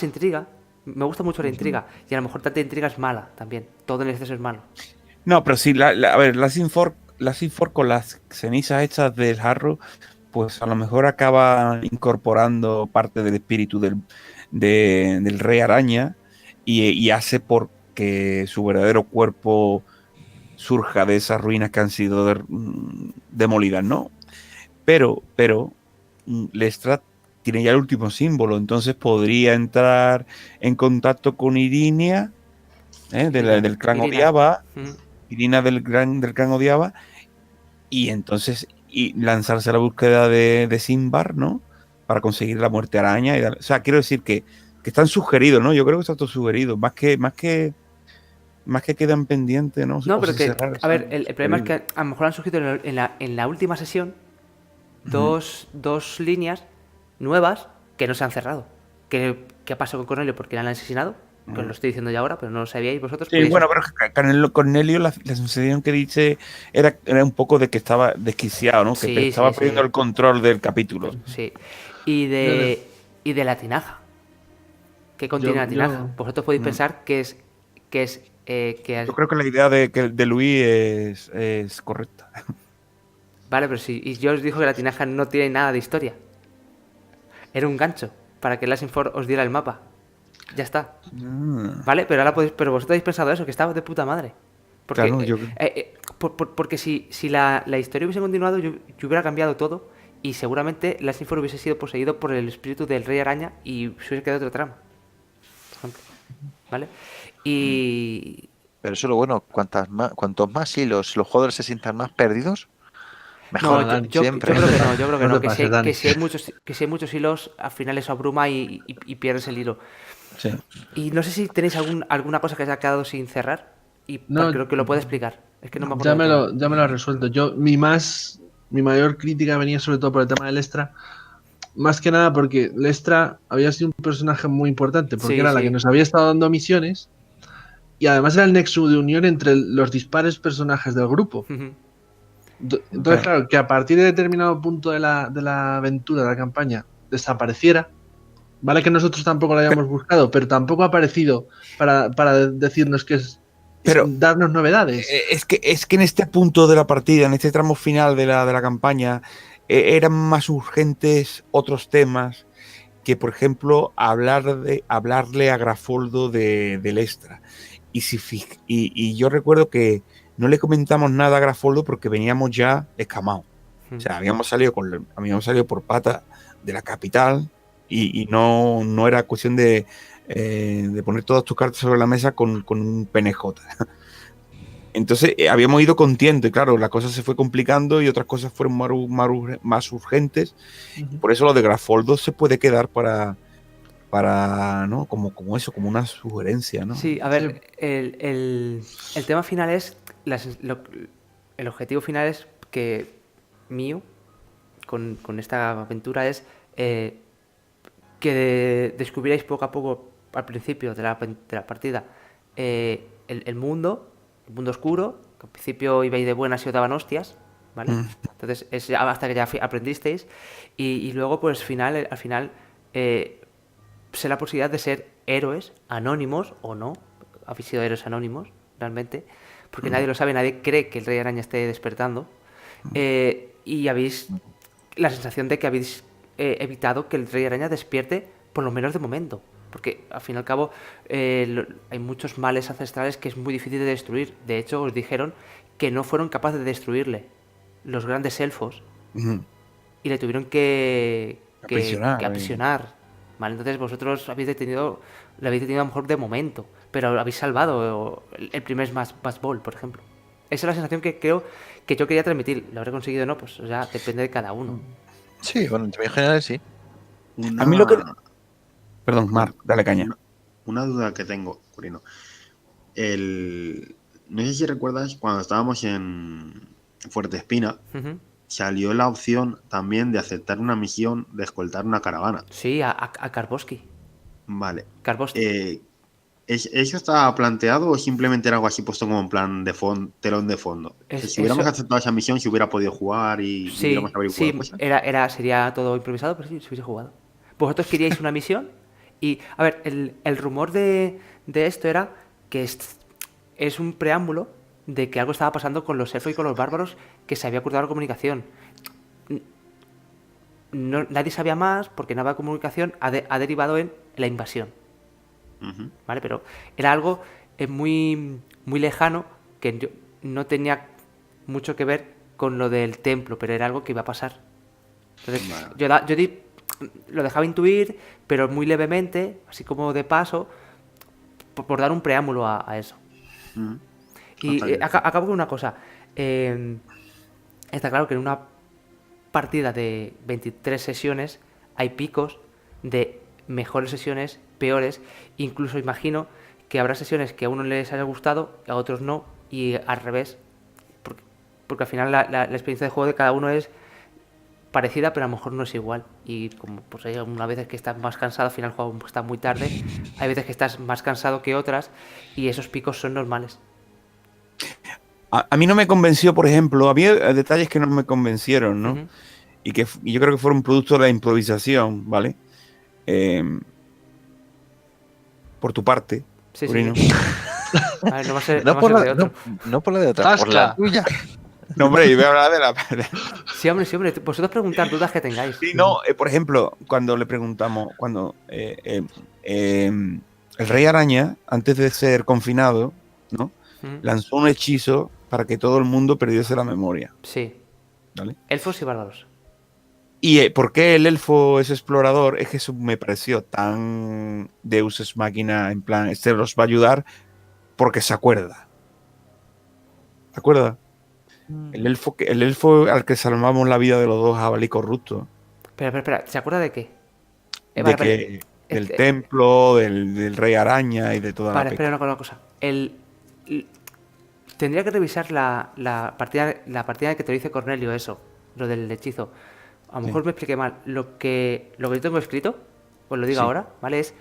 intriga. Me gusta mucho la intriga. Y a lo mejor tanta intriga es mala también. Todo en exceso es malo. No, pero sí, a ver, la Sinfor con las cenizas hechas del jarro, pues a lo mejor acaba incorporando parte del espíritu del Rey Araña y hace porque su verdadero cuerpo surja de esas ruinas que han sido demolidas, ¿no? Pero Lestrade tiene ya el último símbolo, entonces podría entrar en contacto con Irinia, del clan Irina. Odiava, Irina del clan Odiava, y entonces lanzarse a la búsqueda de Simbar, ¿no? Para conseguir la muerte araña. O sea, quiero decir que están sugeridos, ¿no? Yo creo que está todo sugerido, más que quedan pendientes, ¿no? No, pero que, a ver, el problema es que a lo mejor han surgido en la última sesión dos líneas nuevas que no se han cerrado. ¿Qué ha pasado con Cornelio? Porque la han asesinado. Que os lo estoy diciendo ya ahora, pero no lo sabíais vosotros. Sí, bueno, pero Cornelio, la sensación que dice era un poco de que estaba desquiciado, ¿no? Que estaba perdiendo el control del capítulo. Sí. Y de la tinaja. ¿Qué contiene la tinaja? Vosotros podéis pensar que es yo creo que la idea de Luis es correcta. Vale, pero si yo os digo que la tinaja no tiene nada de historia. Era un gancho para que Lasinfor os diera el mapa. Ya está. Vale, pero ahora pero vosotros habéis pensado eso, que estaba de puta madre. Porque, claro, porque si la historia hubiese continuado, yo hubiera cambiado todo y seguramente Lasinfor hubiese sido poseído por el espíritu del Rey Araña y se hubiese quedado otra trama. Por ejemplo. ¿Vale? Pero eso es lo bueno, cuantos más hilos los jugadores se sientan más perdidos, mejor. No, yo creo que no, yo creo que no. Que si hay muchos hilos, al final eso abruma y pierdes el hilo. Sí. Y no sé si tenéis alguna cosa que se ha quedado sin cerrar y creo que lo puede explicar. Es que no me acuerdo. Ya me lo has resuelto. Mi mayor crítica venía sobre todo por el tema de Lestra. Más que nada porque Lestra había sido un personaje muy importante, porque era la que nos había estado dando misiones y además era el nexo de unión entre los dispares personajes del grupo. Entonces, claro, que a partir de determinado punto de la aventura, de la campaña, desapareciera. Vale que nosotros tampoco lo hayamos buscado, pero tampoco ha aparecido para decirnos que darnos novedades. Es que en este punto de la partida, en este tramo final de la campaña, eran más urgentes otros temas que, por ejemplo, hablarle a Grafoldo de Lestra. Y yo recuerdo que no le comentamos nada a Grafoldo porque veníamos ya escamados. O sea, habíamos salido por pata de la capital y no era cuestión de poner todas tus cartas sobre la mesa con un PNJ. Entonces habíamos ido con tiento y claro, la cosa se fue complicando y otras cosas fueron más urgentes. Por eso lo de Grafoldo se puede quedar para ¿no? Como eso, como una sugerencia, ¿no? Sí, a ver, el tema final es el objetivo final es que mío con esta aventura es que descubrierais poco a poco al principio de la partida el mundo oscuro, que al principio ibais de buenas y os daban hostias, ¿vale? Entonces es hasta que ya aprendisteis y luego pues al final sé la posibilidad de ser héroes anónimos o no, habéis sido héroes anónimos realmente, porque nadie lo sabe, nadie cree que el Rey Araña esté despertando y habéis la sensación de que habéis evitado que el Rey Araña despierte por lo menos de momento, porque al fin y al cabo hay muchos males ancestrales que es muy difícil de destruir. De hecho os dijeron que no fueron capaces de destruirle los grandes elfos y le tuvieron que aprisionar. ¿Vale? Entonces vosotros lo habéis detenido a lo mejor de momento, pero habéis salvado el primer Smash Ball, por ejemplo. Esa es la sensación que creo que yo quería transmitir. ¿Lo habré conseguido o no? Pues ya depende de cada uno. Sí, bueno, en general sí. A mí lo que... Perdón, Marc, dale caña. Una duda que tengo, Corino. No sé si recuerdas cuando estábamos en Fuerte Espina, salió la opción también de aceptar una misión de escoltar una caravana. Sí, a Karboski. Vale. Karboski. ¿Eso estaba planteado o simplemente era algo así puesto como en plan de telón de fondo? Si hubiéramos aceptado esa misión, se hubiera podido jugar y hubiéramos averiguado cosas. Sería todo improvisado, pero sí, se hubiese jugado. Vosotros queríais una misión y, a ver, el rumor de esto era que es un preámbulo de que algo estaba pasando con los elfos y con los bárbaros, que se había cortado la comunicación. Nadie sabía más porque no había comunicación, ha derivado en la invasión. ¿Vale? Pero era algo muy, muy lejano que no tenía mucho que ver con lo del templo, pero era algo que iba a pasar. Entonces, yo di lo dejaba intuir, pero muy levemente, así como de paso, por dar un preámbulo a eso. Y acabo con una cosa. Está claro que en una partida de 23 sesiones hay picos de mejores sesiones, peores. Incluso imagino que habrá sesiones que a uno les haya gustado, a otros no, y al revés. Porque al final la experiencia de juego de cada uno es parecida, pero a lo mejor no es igual. Y como pues hay algunas veces que estás más cansado, al final el juego está muy tarde. Hay veces que estás más cansado que otras, y esos picos son normales. A mí no me convenció, por ejemplo, había detalles que no me convencieron, ¿no? Y yo creo que fueron producto de la improvisación, ¿vale? Por tu parte, Sí, Corino. sí. A ver, no va a ser, No por la de otra, por la ¡Tasca! tuya. No, hombre, yo voy a hablar de la... Sí, hombre, vosotros preguntar dudas que tengáis. Sí, no, por ejemplo, cuando le preguntamos, el Rey Araña, antes de ser confinado, ¿no? Lanzó un hechizo para que todo el mundo perdiese la memoria. Sí. ¿Vale? Elfos y bárbaros. ¿Y por qué el elfo es explorador? Es que eso me pareció tan Deus Ex Machina, en plan, este los va a ayudar porque se acuerda. ¿Te acuerdas? El elfo al que salvamos la vida de los dos jabalí corruptos. Espera, ¿se acuerda de qué? Del templo, del Rey Araña y de toda la espera una cosa. Tendría que revisar la partida en que te lo dice Cornelio, eso, lo del hechizo. A lo mejor me expliqué mal. Lo que yo tengo escrito, os lo digo ahora, ¿vale? Es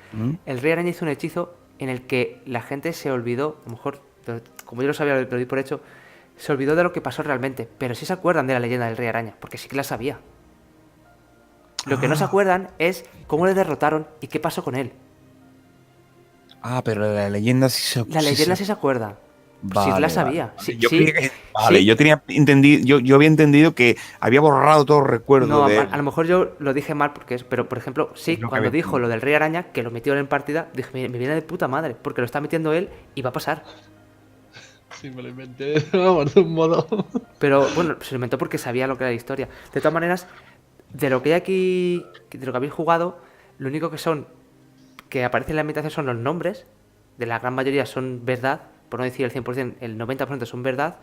el Rey Araña hizo un hechizo en el que la gente se olvidó, a lo mejor, como yo lo sabía, lo di por hecho, se olvidó de lo que pasó realmente, pero sí se acuerdan de la leyenda del Rey Araña, porque sí que la sabía. Lo que no se acuerdan es cómo le derrotaron y qué pasó con él. Pero la leyenda sí se acuerda. La leyenda sí se acuerda. Vale, sí la sabía. Vale. Sí, yo tenía entendido, yo había entendido que había borrado todo recuerdo. No, de a lo mejor yo lo dije mal, pero por ejemplo, sí, cuando dijo lo del Rey Araña, que lo metió en partida, dije, me viene de puta madre, porque lo está metiendo él y va a pasar. Sí, me lo inventé, vamos, de un modo. Pero bueno, se lo inventó porque sabía lo que era la historia. De todas maneras, de lo que hay aquí, de lo que habéis jugado, lo único que aparece en la ambientación son los nombres. De la gran mayoría son verdad, por no decir el 100%, el 90% son verdad.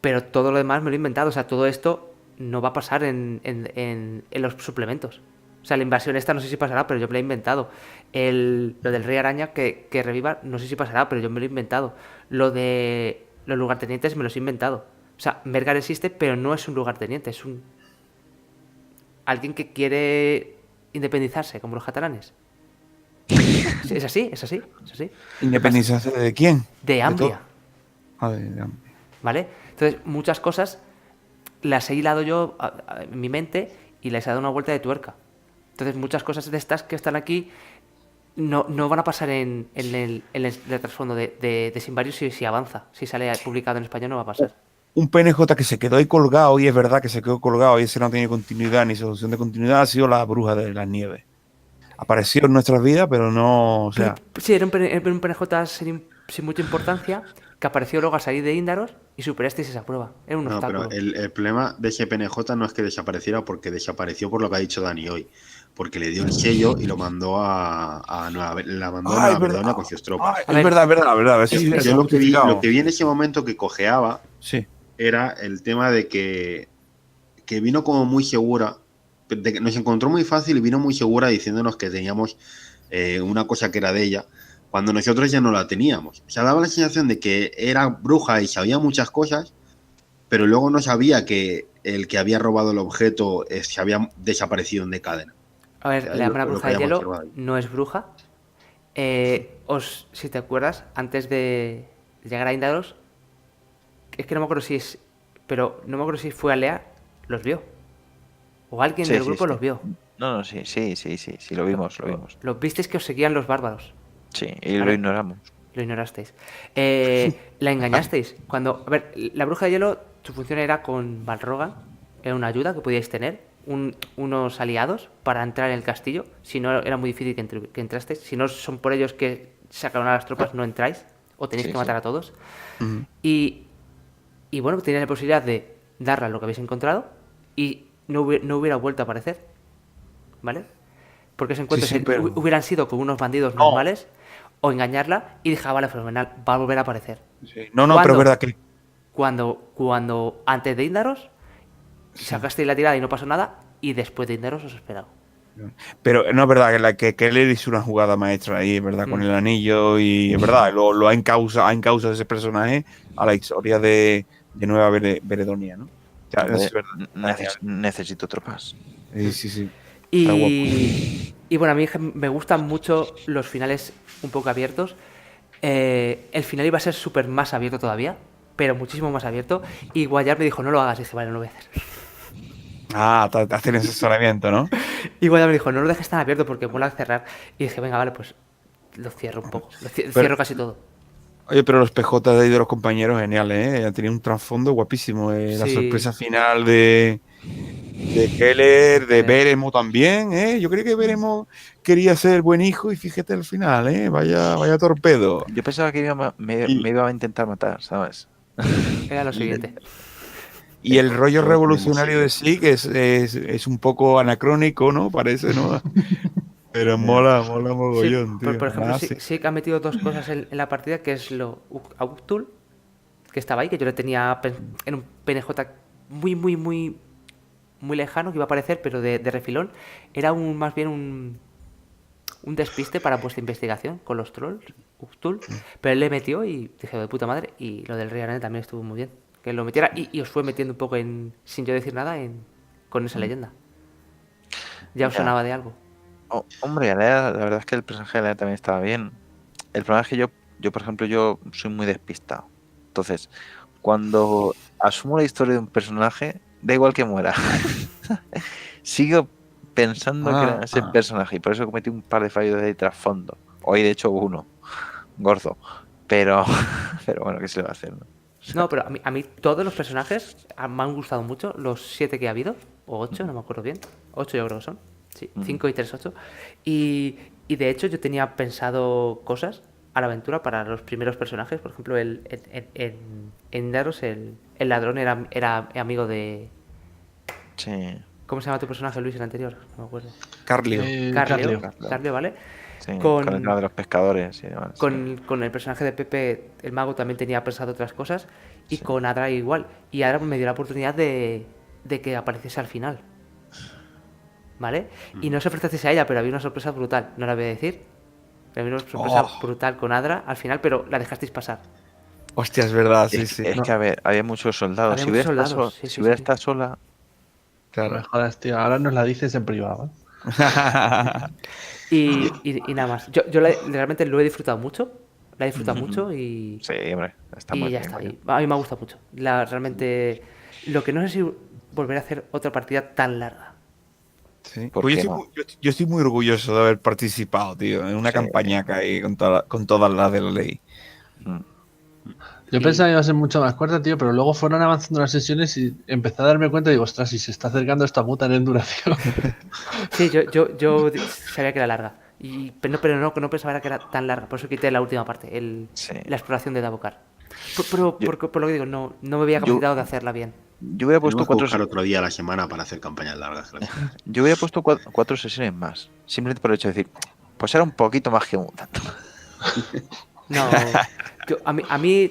Pero todo lo demás me lo he inventado. O sea, todo esto no va a pasar en los suplementos. O sea, la invasión esta no sé si pasará, pero yo me lo he inventado. Lo del Rey Araña que reviva, no sé si pasará, pero yo me lo he inventado. Lo de los lugartenientes me los he inventado. O sea, Mergar existe, pero no es un lugarteniente, es alguien que quiere independizarse, como los catalanes. Es así. ¿Independizarse de quién? De Ambria. De Ambria. ¿Vale? Entonces, muchas cosas las he hilado yo en mi mente y les he dado una vuelta de tuerca. Entonces, muchas cosas de estas que están aquí no van a pasar en el trasfondo de Simbarius si avanza. Si sale publicado en español no va a pasar. Un PNJ que se quedó ahí colgado, y es verdad que se quedó colgado, y ese no tiene continuidad ni solución de continuidad, ha sido la bruja de las nieves. Apareció en nuestras vidas, pero no, o sea... Sí, era un PNJ sin mucha importancia, que apareció luego a salir de Índaros y superasteis esa prueba. Era un obstáculo. Pero el problema de ese PNJ no es que desapareciera, porque desapareció por lo que ha dicho Dani hoy. Porque le dio el sello y lo mandó a Nueva Caledonia con sus tropas. Es verdad. Sí, yo lo que vi en ese momento que cojeaba era el tema de que vino como muy segura, nos encontró muy fácil y vino muy segura diciéndonos que teníamos una cosa que era de ella, cuando nosotros ya no la teníamos. O sea, daba la sensación de que era bruja y sabía muchas cosas, pero luego no sabía que el que había robado el objeto se había desaparecido en Decadena. A ver, la llama bruja de hielo no es bruja. Si te acuerdas, antes de llegar a Índaros, es que no me acuerdo si fue Alea, los vio. O alguien del grupo los vio. No, sí, lo vimos. Los visteis que os seguían los bárbaros. Sí, y lo ignoramos. Lo ignorasteis. La engañasteis. A ver, la bruja de hielo, su función era con Balrogan, era una ayuda que podíais tener, unos aliados para entrar en el castillo. Si no, era muy difícil que entrasteis. Si no son por ellos que sacaron a las tropas, no entráis. O tenéis que matar a todos. Y bueno, teníais la posibilidad de darle a lo que habéis encontrado y no hubiera vuelto a aparecer. ¿vale? Porque esos encuentros Sí, pero... hubieran sido con unos bandidos normales o engañarla y dije, vale, fenomenal, va a volver a aparecer. Sí. No, pero es verdad que... Cuando antes de Indaros sacasteis la tirada y no pasó nada, y después de Indaros os esperaba. Pero no es verdad que Keller hizo una jugada maestra ahí, es verdad, con el anillo, y es verdad, lo ha encausado ese personaje a la historia de Nueva Beredonia, ¿no? O sea, es verdad. Necesito tropas. Sí. Y bueno, a mí me gustan mucho los finales un poco abiertos. El final iba a ser súper más abierto todavía, pero muchísimo más abierto. Y Guayar me dijo, no lo hagas. Y dije, vale, no lo voy a hacer. Ah, te hacen asesoramiento, ¿no? Y Guayar me dijo, no lo dejes tan abierto porque mola cerrar. Y dije, venga, vale, pues lo cierro un poco. Cierro casi todo. Oye, pero los PJ de ahí de los compañeros, geniales, ¿eh? Han tenido un trasfondo guapísimo. La sorpresa final de Keller, de Beremo también, ¿eh? Yo creí que Beremo quería ser buen hijo y fíjate al final, ¿eh? Vaya torpedo. Yo pensaba que me iba a intentar matar, ¿sabes? Era lo siguiente. Y el rollo revolucionario de Sig es un poco anacrónico, ¿no? Parece, ¿no? Pero mola mogollón, tío. Por ejemplo, sí que ha metido dos cosas en la partida, que es lo Auctul, que estaba ahí, que yo le tenía en un PNJ muy lejano, que iba a aparecer, pero de refilón. Era más bien un despiste para vuestra investigación con los trolls, Auctul. Pero él le metió y dije, de puta madre. Y lo del Rey Arane también estuvo muy bien. Que lo metiera y os fue metiendo un poco sin yo decir nada con esa leyenda. Ya os sonaba de algo. Hombre, Alea, la verdad es que el personaje de Alea también estaba bien. El problema es que yo, por ejemplo, yo soy muy despistado. Entonces, cuando asumo la historia de un personaje, da igual que muera. Sigo pensando que era ese personaje y por eso cometí un par de fallos de trasfondo. Hoy, de hecho, uno. Gordo. Pero bueno, ¿qué se le va a hacer, no? No, pero a mí todos los personajes me han gustado mucho. Los 7 que ha habido, o 8, no me acuerdo bien. 8 yo creo que son. Sí, 5 y 3, 8. Y de hecho yo tenía pensado cosas a la aventura para los primeros personajes. Por ejemplo, en Daros el ladrón era amigo de... Sí. ¿Cómo se llama tu personaje, Luis, el anterior? No me acuerdo. Carlio, ¿vale? Sí, con el tema de los pescadores y demás. Con el personaje de Pepe, el mago, también tenía pensado otras cosas. Y con Adra igual. Y Adra me dio la oportunidad de que apareciese al final. ¿Vale? Y no os ofrecesteis a ella, pero había una sorpresa brutal. No la voy a decir. Pero había una sorpresa brutal con Adra al final, pero la dejasteis pasar. Hostia, es verdad, sí. Es que, a ver, había muchos soldados. Si hubiera estado sola... Claro. Me jodas, tío. Ahora nos la dices en privado. Y nada más. Yo realmente lo he disfrutado mucho. La he disfrutado mucho y... Sí, hombre. Está muy ya bien, está. A mí me ha gustado mucho. Realmente... Lo que no sé si volveré a hacer otra partida tan larga. Sí. Pues yo estoy muy orgulloso de haber participado, tío, en una campañaca ahí con todas las de la ley. Yo pensaba que iba a ser mucho más corta, tío, pero luego fueron avanzando las sesiones y empecé a darme cuenta y digo, ostras, si se está acercando esta puta en duración. Sí, yo sabía que era larga. Pero no pensaba que era tan larga. Por eso quité la última parte, la exploración de Davokar. Pero por lo que digo, no me había capacitado de hacerla bien. Yo hubiera puesto 4 otro día a la semana para hacer campañas largas. Yo hubiera puesto 4 sesiones más. Simplemente por el hecho de decir, pues era un poquito más que un tanto. No, a mí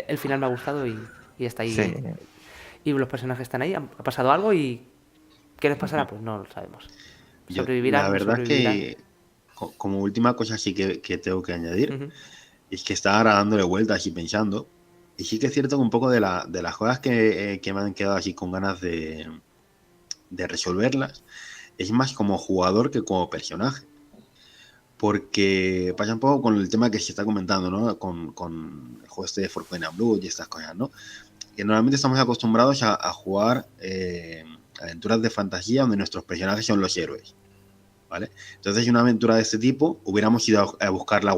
el final me ha gustado y está ahí. Sí. Y los personajes están ahí. Ha pasado algo y ¿qué les pasará? Pues no lo sabemos. Sobrevivirán. La verdad es que como última cosa sí que tengo que añadir es que estaba ahora dándole vueltas y pensando. Y sí que es cierto que un poco de las cosas que me han quedado así con ganas de resolverlas es más como jugador que como personaje. Porque pasa un poco con el tema que se está comentando, ¿no? Con el juego este de Forgotten Blood y estas cosas, ¿no? Que normalmente estamos acostumbrados a jugar aventuras de fantasía donde nuestros personajes son los héroes, ¿vale? Entonces, en una aventura de este tipo, hubiéramos ido a buscar la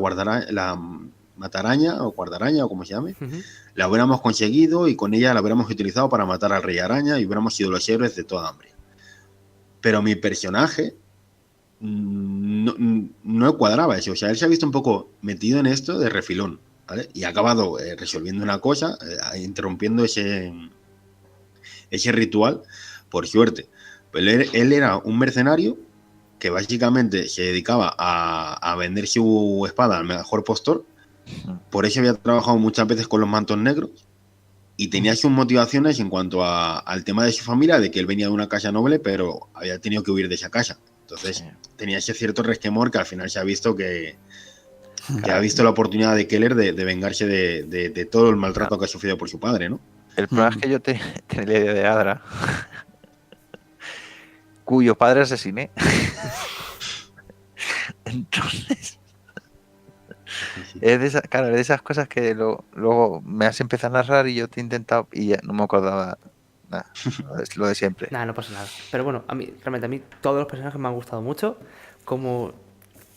mataraña o guardaraña o como se llame, la hubiéramos conseguido y con ella la hubiéramos utilizado para matar al rey araña y hubiéramos sido los héroes de toda hambre. Pero mi personaje no cuadraba eso, o sea, él se ha visto un poco metido en esto de refilón, ¿vale? Y ha acabado resolviendo una cosa, interrumpiendo ese ritual, por suerte. Pero él era un mercenario que básicamente se dedicaba a vender su espada al mejor postor. Por eso había trabajado muchas veces con los mantos negros y tenía sus motivaciones en cuanto al tema de su familia, de que él venía de una casa noble, pero había tenido que huir de esa casa. Entonces tenía ese cierto resquemor que al final se ha visto que ha visto la oportunidad de Keller de vengarse de todo el maltrato que ha sufrido por su padre, ¿no? El problema es que yo tenía la idea de Adra, cuyo padre asesiné. Entonces, es de esas cosas que luego me has empezado a narrar y yo te he intentado y ya no me acordaba nada. Es lo de siempre. Nada, no pasa nada. Pero bueno, realmente a mí todos los personajes me han gustado mucho, como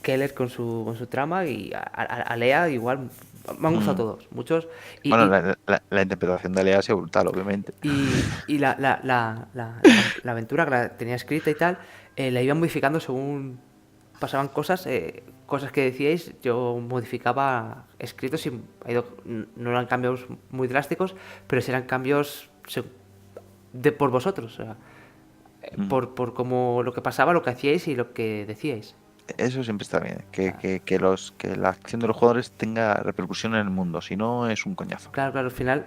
Keller con su trama y a Lea igual. Me han gustado todos, muchos. Bueno, la interpretación de Lea ha sido brutal, obviamente. Y la aventura que la tenía escrita y tal, la iba modificando según pasaban cosas que decíais, yo modificaba escritos y no eran cambios muy drásticos, pero sí eran cambios por vosotros, o sea, por como lo que pasaba, lo que hacíais y lo que decíais. Eso siempre está bien, que la acción de los jugadores tenga repercusión en el mundo, si no es un coñazo. Claro, al final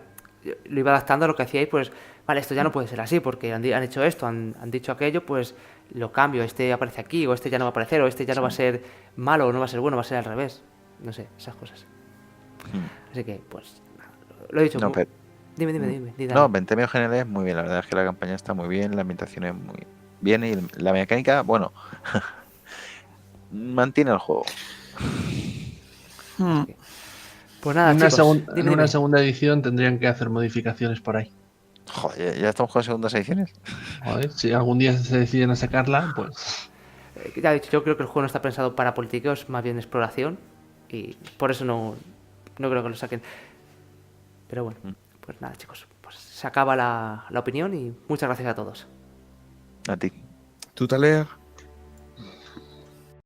lo iba adaptando a lo que hacíais, pues, vale, esto ya no puede ser así, porque han hecho esto, han dicho aquello, pues lo cambio, este aparece aquí, o este ya no va a aparecer, o este ya no va a ser malo, o no va a ser bueno, va a ser al revés. No sé, esas cosas. Así que, pues, lo he dicho. No, pero... Dime. No, en términos generales, muy bien. La verdad es que la campaña está muy bien, la ambientación es muy bien y la mecánica, bueno, mantiene el juego. Pues nada, en una segunda edición tendrían que hacer modificaciones por ahí. Joder, ya estamos con segundas ediciones. Joder, si algún día se deciden a sacarla, pues... Ya he dicho, yo creo que el juego no está pensado para politiqueos, más bien exploración, y por eso no creo que lo saquen. Pero bueno, pues nada, chicos, pues se acaba la opinión y muchas gracias a todos. A ti. Tout à l'heure.